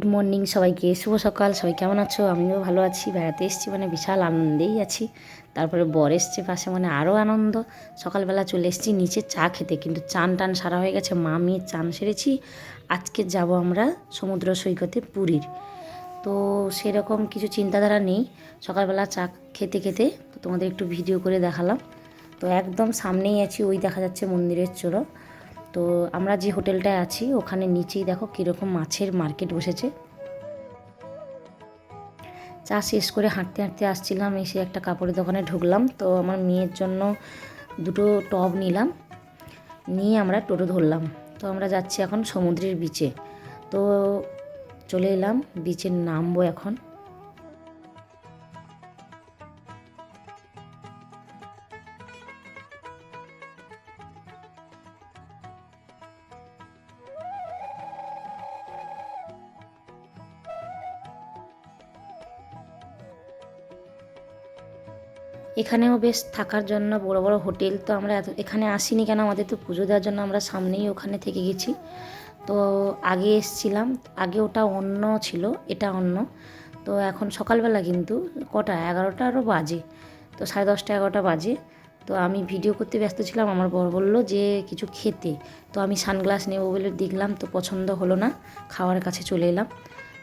Good morning সবাইকে, শুভ সকাল। সবাই কেমন আছো? আমিও ভালো আছি। বেড়াতে এসেছি মানে বিশাল আনন্দেই আছি। তারপরে বর এসছে পাশে, মানে আরও আনন্দ। সকালবেলা চলে এসেছি নিচে চা খেতে, কিন্তু চান টান সারা হয়ে গেছে, মা মেয়ে চান সেরেছি। আজকে যাব আমরা সমুদ্র সৈকতে পুরীর। তো সেরকম কিছু চিন্তাধারা নেই, সকালবেলা চা খেতে খেতে তো তোমাদের একটু ভিডিও করে দেখালাম। তো একদম সামনেই আছি, ওই দেখা যাচ্ছে মন্দিরের চূড়ো। তো আমরা যে হোটেলটায় আছি ওখানে নিচেই দেখো কীরকম মাছের মার্কেট বসেছে। চা শেষ করে হাঁটতে হাঁটতে আসছিলাম, এসে একটা কাপড়ের দোকানে ঢুকলাম। তো আমার মেয়ের জন্য দুটো টব নিলাম, নিয়ে আমরা টোটো ধরলাম। তো আমরা যাচ্ছি এখন সমুদ্রের বিচে। তো চলে এলাম, বিচে নামবো এখন। এখানেও বেশ থাকার জন্য বড় বড় হোটেল। তো আমরা এখানে আসিনি কেন, আমাদের তো পুজো দেওয়ার জন্য আমরা সামনেই ওখানে থেকে গেছি। তো আগে এসছিলাম, আগে ওটা অন্য ছিল, এটা অন্য। তো এখন সকালবেলা কিন্তু কটা 11টা আরও বাজে, তো 10:30 11টা বাজে। তো আমি ভিডিও করতে ব্যস্ত ছিলাম, আমার বর বলল যে কিছু খেতে। তো আমি সানগ্লাস নেব বলে দেখলাম, তো পছন্দ হলো না, খাওয়ার কাছে চলে এলাম।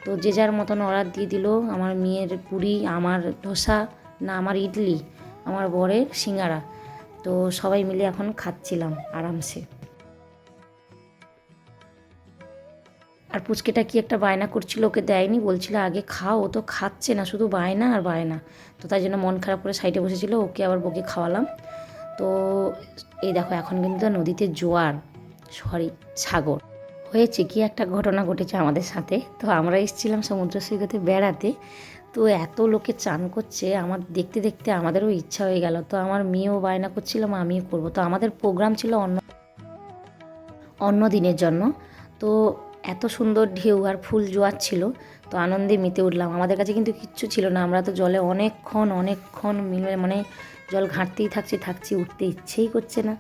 তো যে যার মতন অর্ডার দিয়ে দিল। আমার মেয়ের পুরি, আমার ধোসা, না আমার ইডলি, আমার বরের সিঙ্গারা। তো সবাই মিলে এখন খাচ্ছিলাম আরামসে। আর পুচকেটা কি একটা বায়না করছিল, ওকে দেয়নি, বলছিল আগে খাও, ও তো খাচ্ছে না, শুধু বায়না আর বায়না। তো তাই জন্য মন খারাপ করে সাইডে বসেছিল, ওকে আবার বকে খাওয়ালাম। তো এই দেখো এখন কিন্তু নদীতে জোয়ার, সরি সাগর। হয়েছে কি, একটা ঘটনা ঘটেছে আমাদের সাথে। তো আমরা এসেছিলাম সমুদ্র সৈকতে বেড়াতে। তো এত লোকে চান করছে, আমার দেখতে দেখতে আমাদেরও ইচ্ছা হয়ে গেল। তো আমার মেয়েও বায়না করছিলাম আমিও করবো। তো আমাদের প্রোগ্রাম ছিল অন্য অন্য দিনের জন্য। তো এত সুন্দর ঢেউ আর ফুল জোয়ার ছিল, তো আনন্দে মেতে উঠলাম। আমাদের কাছে কিন্তু কিচ্ছু ছিল না, আমরা তো জলে অনেকক্ষণ অনেকক্ষণ মিলে মানে জল ঘাঁটতেই থাকছি, উঠতে ইচ্ছেই করছে না।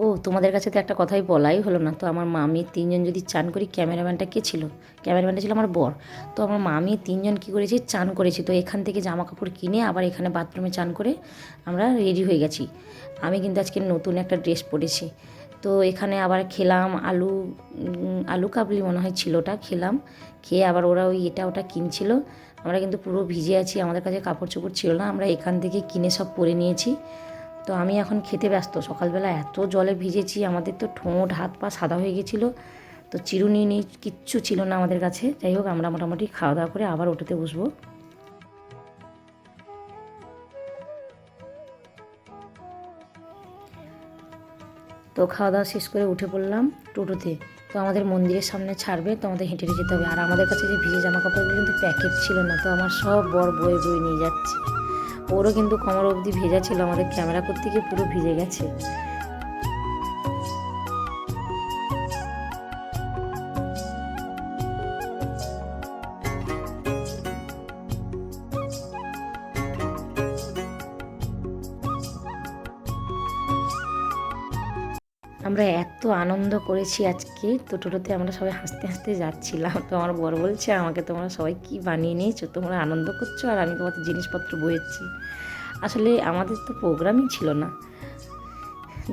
ও তোমাদের কাছে তো একটা কথাই বলাই হলো না। তো আমার মামি তিনজন যদি চান করি, ক্যামেরাম্যানটা কে ছিল? ক্যামেরাম্যানটা ছিল আমার বর। তো আমার মামি তিনজন কী করেছি, চান করেছি। তো এখান থেকে জামা কাপড় কিনে আবার এখানে বাথরুমে চান করে আমরা রেডি হয়ে গেছি। আমি কিন্তু আজকে নতুন একটা ড্রেস পরেছি। তো এখানে আবার খেলাম আলু কাবলি মনে হয় ছিল, ওটা খেলাম। খেয়ে আবার ওরা ওই এটা ওটা কিনছিল। আমরা কিন্তু পুরো ভিজে আছি, আমাদের কাছে কাপড় চোপড় ছিল না, আমরা এখান থেকে কিনে সব পরে নিয়েছি। তো আমি এখন খেতে ব্যস্ত। সকালবেলা এত জলে ভিজেছি, আমাদের তো ঠোঁট হাত পা সাদা হয়ে গেছিলো। তো চিরুনি নেই, কিচ্ছু ছিল না আমাদের কাছে। যাই হোক, আমরা মোটামুটি খাওয়া দাওয়া করে আবার ওটাতে বসবো। তো খাওয়া দাওয়া শেষ করে উঠে পড়লাম টোটোতে। তো আমাদের মন্দিরের সামনে ছাড়বে, তো আমাদের হেঁটে হেঁটে যেতে হবে। আর আমাদের কাছে যে ভিজে জামা কাপড়গুলো কিন্তু প্যাকেট ছিল না, তো আমার সব বর বয়ে বয়ে নিয়ে যাচ্ছে। ওরও কিন্তু কোমর অবধি ভেজা ছিল, আমাদের ক্যামেরা করতে গিয়ে পুরো ভিজে গেছে। আমরা এত আনন্দ করেছি আজকে, তো টোটোতে আমরা সবাই হাসতে হাসতে যাচ্ছিলাম। তো আমার বর বলছে আমাকে তোমরা সবাই কী বানিয়ে নিয়েছো, তোমরা আনন্দ করছো আর আমি তোমাদের জিনিসপত্র বয়েছি। আসলে আমাদের তো প্রোগ্রামই ছিল না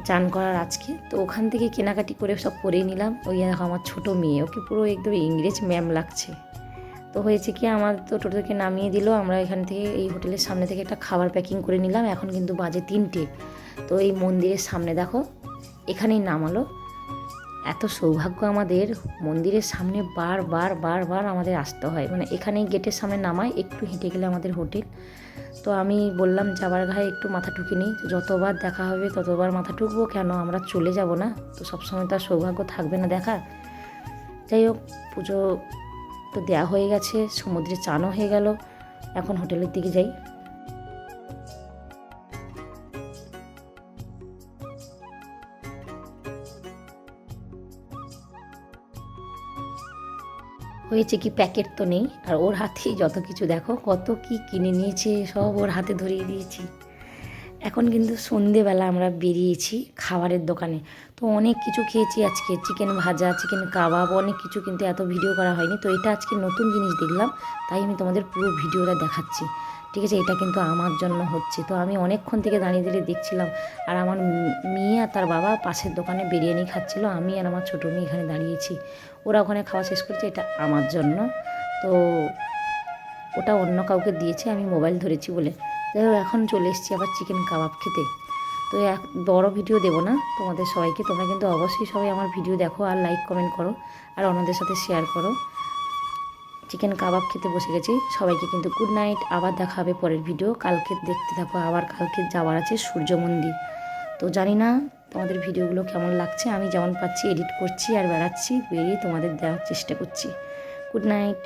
চান করার আজকে। তো ওখান থেকে কেনাকাটি করে সব করেই নিলাম। ওই দেখো আমার ছোটো মেয়ে, ওকে পুরো একদম ইংরেজ ম্যাম লাগছে। তো হয়েছে কি, আমার তো টোটো থেকে নামিয়ে দিল, আমরা এখান থেকে এই হোটেলের সামনে থেকে একটা খাবার প্যাকিং করে নিলাম। এখন কিন্তু বাজে 3টে। তো এই মন্দিরের সামনে দেখো, এখানেই নামালো। এত সৌভাগ্য আমাদের, মন্দিরের সামনে বার আমাদের আসতে হয়, মানে এখানেই গেটের সামনে নামায়, একটু হেঁটে গেলে আমাদের হোটেল। তো আমি বললাম যাবার ঘায়ে একটু মাথা ঠুকে নিই, যতবার দেখা হবে ততবার মাথা ঠুকবো কেন, আমরা চলে যাব না তো, সবসময় তার সৌভাগ্য থাকবে না দেখা। যাই হোক, পুজো তো দেওয়া হয়ে গেছে, সমুদ্রে চানও হয়ে গেল, এখন হোটেলের দিকে যাই। হয়েছে কি, প্যাকেট তো নেই, আর ওর হাতেই যত কিছু, দেখো কত কি কিনে নিয়েছে, সব ওর হাতে ধরিয়ে দিয়েছি। এখন কিন্তু সন্ধেবেলা আমরা বেরিয়েছি খাবারের দোকানে। তো অনেক কিছু খেয়েছি আজকে, চিকেন ভাজা, চিকেন কাবাব, অনেক কিছু, কিন্তু এত ভিডিও করা হয়নি। তো এটা আজকে নতুন জিনিস দেখলাম, তাই আমি তোমাদের পুরো ভিডিওটা দেখাচ্ছি। ঠিক আছে, এটা কিন্তু আমার জন্য হচ্ছে। তো আমি অনেকক্ষণ থেকে দাঁড়িয়ে দাঁড়িয়ে দেখছিলাম, আর আমার মেয়ে আর তার বাবা পাশের দোকানে বিরিয়ানি খাচ্ছিলো, আমি আর আমার ছোটো মেয়ে এখানে দাঁড়িয়েছি। ওরা ওখানে খাওয়া শেষ করছে, এটা আমার জন্য। তো ওটা অন্য কাউকে দিয়েছে, আমি মোবাইল ধরেছি বলে। যাই হোক, এখন চলে এসেছি আবার চিকেন কাবাব খেতে। তো এক বড় ভিডিও দেবো না তোমাদের সবাইকে, তোমরা কিন্তু অবশ্যই সবাই আমার ভিডিও দেখো আর লাইক কমেন্ট করো আর অন্যদের সাথে শেয়ার করো। চিকেন কাবাব খেতে বসে গেছি, সবাইকে কিন্তু গুড নাইট। আবার দেখা হবে পরের ভিডিও, কালকে দেখতে থাকো। আবার কালকে যাওয়ার আছে সূর্য মন্দির। তো জানি না তোমাদের ভিডিওগুলো কেমন লাগছে, আমি যেমন পাচ্ছি এডিট করছি আর বেড়াচ্ছি, বেরিয়ে তোমাদের দেওয়ার চেষ্টা করছি। Good night.